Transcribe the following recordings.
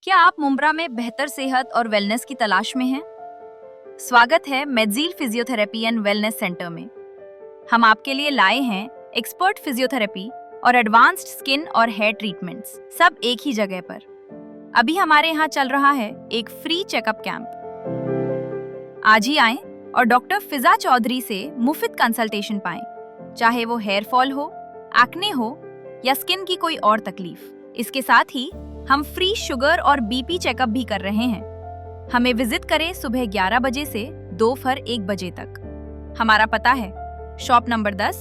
क्या आप मुंब्रा में बेहतर सेहत और वेलनेस की तलाश में हैं? स्वागत है मेडजील फिजियोथेरेपी एंड वेलनेस सेंटर में। हम आपके लिए लाए हैं एक्सपर्ट फिजियोथेरेपी और एडवांस्ड स्किन और हेयर ट्रीटमेंट्स, सब एक ही जगह पर। अभी हमारे यहाँ चल रहा है एक फ्री चेकअप कैंप। आज ही आएं और डॉक्टर फिजा चौधरी से मुफ्त कंसल्टेशन पाएं, चाहे वो हेयर फॉल हो, एक्ने हो या स्किन की कोई और तकलीफ। इसके साथ ही हम फ्री शुगर और बीपी चेकअप भी कर रहे हैं। हमें विजिट करें सुबह 11 बजे से दोपहर 1 बजे तक। हमारा पता है शॉप नंबर 10,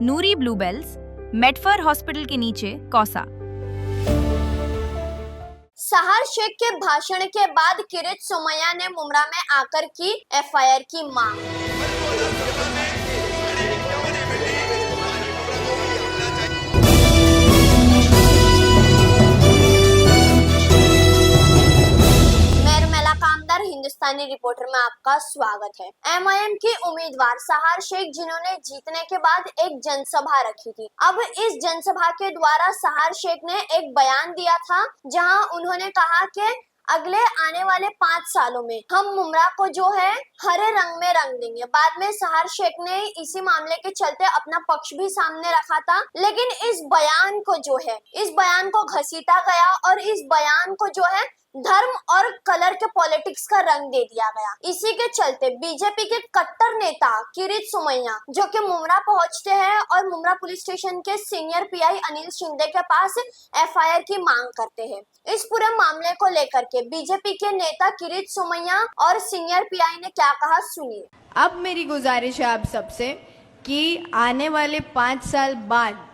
नूरी ब्लूबेल्स, मेडफर हॉस्पिटल के नीचे, कौसा। सहार शेख के भाषण के बाद किरीट सोमैया ने मुंब्रा में आकर की एफआईआर की मांग। हिंदुस्तानी रिपोर्टर में आपका स्वागत है। एमआईएम की उम्मीदवार सहार शेख, जिन्होंने जीतने के बाद एक जनसभा रखी थी, अब इस जनसभा के द्वारा सहार शेख ने एक बयान दिया था, जहां उन्होंने कहा कि अगले आने वाले 5 सालों में हम मुंब्रा को जो है हरे रंग में रंग देंगे। बाद में सहार शेख ने इसी मामले के चलते अपना पक्ष भी सामने रखा था, लेकिन इस बयान को घसीटा गया और इस बयान को जो है धर्म और कलर के पॉलिटिक्स का रंग दे दिया गया। इसी के चलते बीजेपी के कट्टर नेता किरीट सोमैया, जो कि मुंब्रा पहुंचते हैं और मुंब्रा पुलिस स्टेशन के सीनियर पीआई अनिल शिंदे के पास एफआईआर की मांग करते हैं। इस पूरे मामले को लेकर के बीजेपी के नेता किरीट सोमैया और सीनियर पीआई ने क्या कहा, सुनिए। अब मेरी गुजारिश है आप सबसे कि आने वाले 5 साल बाद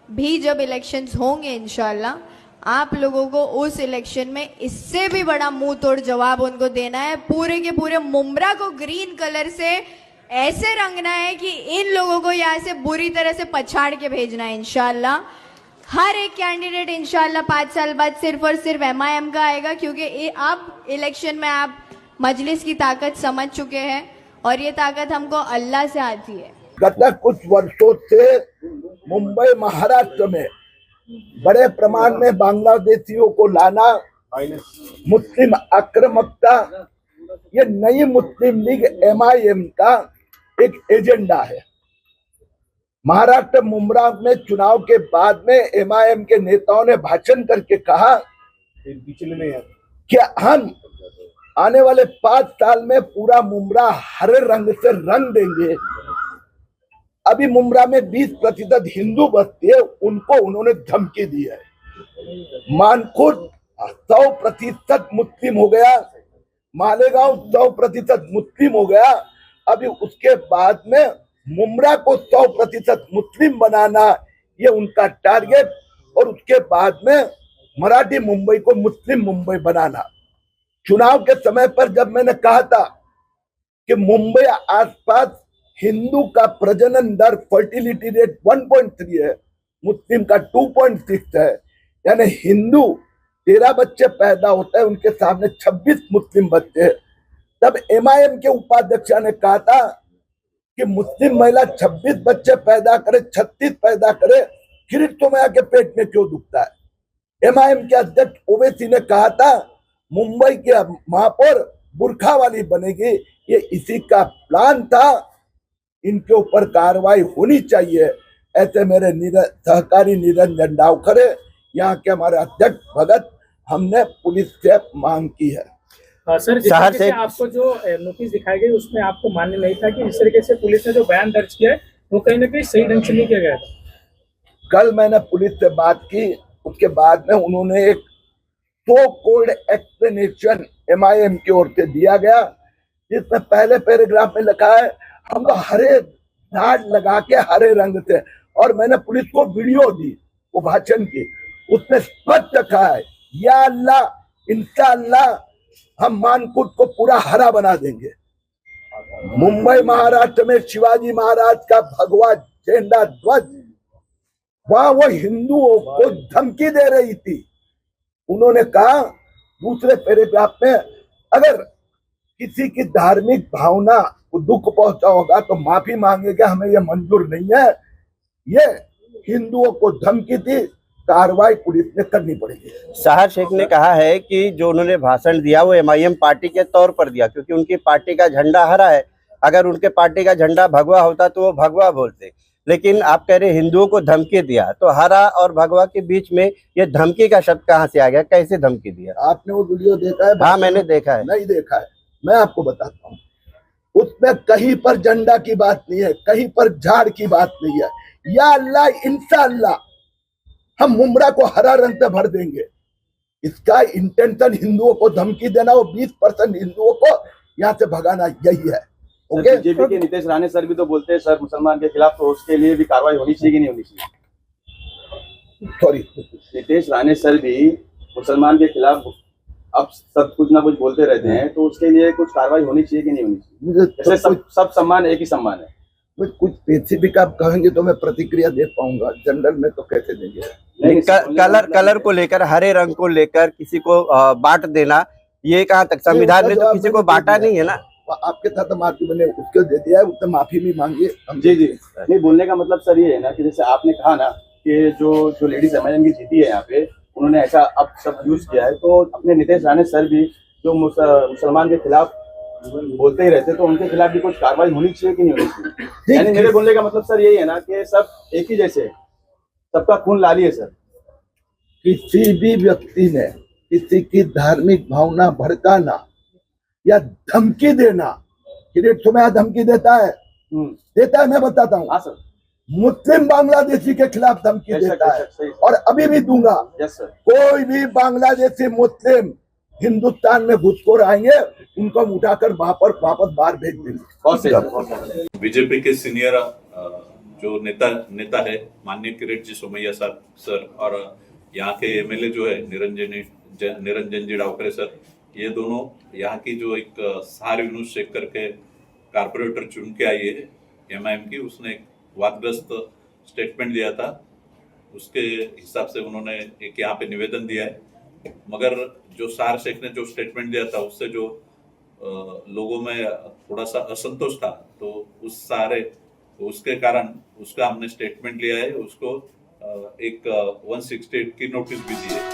भी जब इलेक्शंस होंगे इंशाल्लाह, आप लोगों को उस इलेक्शन में इससे भी बड़ा मुंह तोड़ जवाब उनको देना है। पूरे के पूरे मुंब्रा को ग्रीन कलर से ऐसे रंगना है कि इन लोगों को यहाँ से बुरी तरह से पछाड़ के भेजना है इंशाल्लाह। हर एक कैंडिडेट इंशाल्लाह 5 साल बाद सिर्फ और सिर्फ एमआईएम का आएगा, क्योंकि अब इलेक्शन में आप मजलिस की ताकत समझ चुके हैं और ये ताकत हमको अल्लाह से आती है। गत कुछ वर्षों से मुंबई महाराष्ट्र में बड़े प्रमाण में बांग्लादेशियों को लाना, मुस्लिम आक्रामकता, ये नई मुस्लिम लीग एमआईएम का एक एजेंडा है। महाराष्ट्र मुंब्रा में चुनाव के बाद में एमआईएम के नेताओं ने भाषण करके कहा कि हम आने वाले 5 साल में पूरा मुंब्रा हरे रंग से रंग देंगे। अभी मुंब्रा में 20% हिंदू बस्ती है, उनको उन्होंने धमकी दी है। मानखुर्द 100% मुस्लिम हो गया, मालेगांव 100% मुस्लिम हो गया। अभी उसके बाद में मुंब्रा को 100% मुस्लिम बनाना, ये उनका टारगेट, और उसके बाद में मराठी मुंबई को मुस्लिम मुंबई बनाना। चुनाव के समय पर जब मैंने कहा था कि मुंबई आसपास हिंदू का प्रजनन दर, फर्टिलिटी रेट 1.3 है, मुस्लिम का 2.6 है, यानी हिंदू 13 बच्चे पैदा होते हैं, उनके सामने 26 मुस्लिम बच्चे। तब एमआईएम के उपाध्यक्ष ने कहा था कि मुस्लिम महिला 26 बच्चे पैदा करे, 36 पैदा करे, किरीट सोमैया के पेट में क्यों दुखता है। एमआईएम के अध्यक्ष ओवैसी ने कहा था मुंबई के महापौर बुरखा वाली बनेगी, ये इसी का प्लान था। इनके ऊपर कार्रवाई होनी चाहिए। ऐसे मेरे सहकारी निरंजन डावखरे, यहाँ के हमारे अध्यक्ष भगत, हमने पुलिस से मांग की है। सर, जिस तरीके से आपको जो नोटिस दिखाई गई उसमें आपको मान्य नहीं था कि इस तरीके से पुलिस ने जो बयान दर्ज किया है वो कहीं ना कहीं सही ढंग से नहीं किया गया था। कल मैंने पुलिस से बात की, उसके बाद में उन्होंने एक सो कॉल्ड एक्सप्लेनेशन एमआईएम की ओर से दिया गया, जिसमें पहले पैराग्राफ में लिखा है हम तो हरे धार लगा के हरे रंग से, और मैंने पुलिस को वीडियो दी वो भाषण की, उसमें स्पष्ट कहा है या अल्लाह इंशाअल्लाह हम मानकुट को पूरा हरा बना देंगे। मुंबई महाराष्ट्र में शिवाजी महाराज का भगवा झंडा ध्वज, वहां वो हिंदुओं को धमकी दे रही थी। उन्होंने कहा दूसरे पैराग्राफ में, अगर किसी की धार्मिक भावना को दुख पहुंचा होगा तो माफी मांगेगा, हमें यह मंजूर नहीं है। ये हिंदुओं को धमकी थी, कार्रवाई पुलिस ने करनी पड़ेगी। साहर शेख ने कहा है कि जो उन्होंने भाषण दिया वो एमआईएम पार्टी के तौर पर दिया, क्योंकि उनकी पार्टी का झंडा हरा है। अगर उनके पार्टी का झंडा भगवा होता तो वो भगवा बोलते, लेकिन आप कह रहे हिंदुओं को धमकी दिया, तो हरा और भगवा के बीच में ये धमकी का शब्द कहाँ से आ गया? कैसे धमकी दिया? आपने वो वीडियो देखा है? हाँ, मैंने देखा है। नहीं देखा है, मैं आपको बताता हूँ। उसमें कहीं पर झंडा की बात नहीं है, कहीं पर झाड़ की बात नहीं है। या अल्लाह, इंशाअल्लाह हम मुमरा को हरा रंग से भर देंगे। इसका इंटेंशन हिंदुओं को धमकी देना और 20% हिंदुओं को यहाँ से भगाना, यही है। ओके, बीजेपी के नीतीश राणे सर भी तो बोलते हैं सर मुसलमान के खिलाफ, तो उसके लिए भी कार्रवाई होनी चाहिए कि नहीं होनी चाहिए? सॉरी, नीतीश राणे सर भी मुसलमान के खिलाफ अब सब कुछ ना कुछ बोलते रहते हैं, तो उसके लिए कुछ कार्रवाई होनी चाहिए कि नहीं होनी चाहिए? मुझे जैसे सब सम्मान एक ही सम्मान है। कुछ स्पेसिफिक आप कहेंगे तो मैं प्रतिक्रिया दे पाऊंगा, जनरल में तो कैसे देंगे? नहीं, कलर को लेकर, हरे रंग को लेकर किसी को बांट देना, ये कहाँ तक? संविधान ने तो किसी को बांटा नहीं है ना। आपके साथ माफी मैंने उसको दे दिया है, उससे माफी भी मांगी हम। जी जी, नहीं, बोलने का मतलब सर ये है ना कि जैसे आपने कहा ना कि जो लेडीज एमआईएम की जीती है यहाँ पे, उन्होंने ऐसा अब सब यूज किया है, तो अपने नीतीश राणे सर भी जो मुसलमान के खिलाफ बोलते ही रहते, तो उनके खिलाफ भी कुछ कार्रवाई होनी चाहिए कि नहीं होनी चाहिए? यानी मेरे बोलने का मतलब सर यही है ना कि सब एक ही जैसे, सबका खून लाल ही है सर। किसी भी व्यक्ति ने किसी की धार्मिक भावना भड़काना या धमकी देना, किरेट तुम्हें धमकी देता है, मैं बताता हूँ। हाँ सर, मुस्लिम बांग्लादेशी के खिलाफ धमकी देता है, और अभी भी दूंगा। Yes sir. कोई भी बांग्लादेशी मुस्लिम हिंदुस्तान में घुसखोर आएंगे, उनको उठाकर वापस बाहर भेज देंगे। बीजेपी के सीनियर जो नेता है माननीय किरीट जी सोमैया सर और यहाँ के एमएलए जो है निरंजन जी डावकरे सर, ये दोनों यहाँ की जो एक सार यूनुस शेख करके कारपोरेटर चुन के आई है एमआईएम की, उसने एक वादग्रस्त स्टेटमेंट दिया था, उसके हिसाब से उन्होंने एक यहाँ पे निवेदन दिया है। मगर जो सार शेख ने जो स्टेटमेंट दिया था उससे जो लोगों में थोड़ा सा असंतोष था, तो उसके कारण उसका हमने स्टेटमेंट लिया है, उसको एक 168 की नोटिस भी दी है।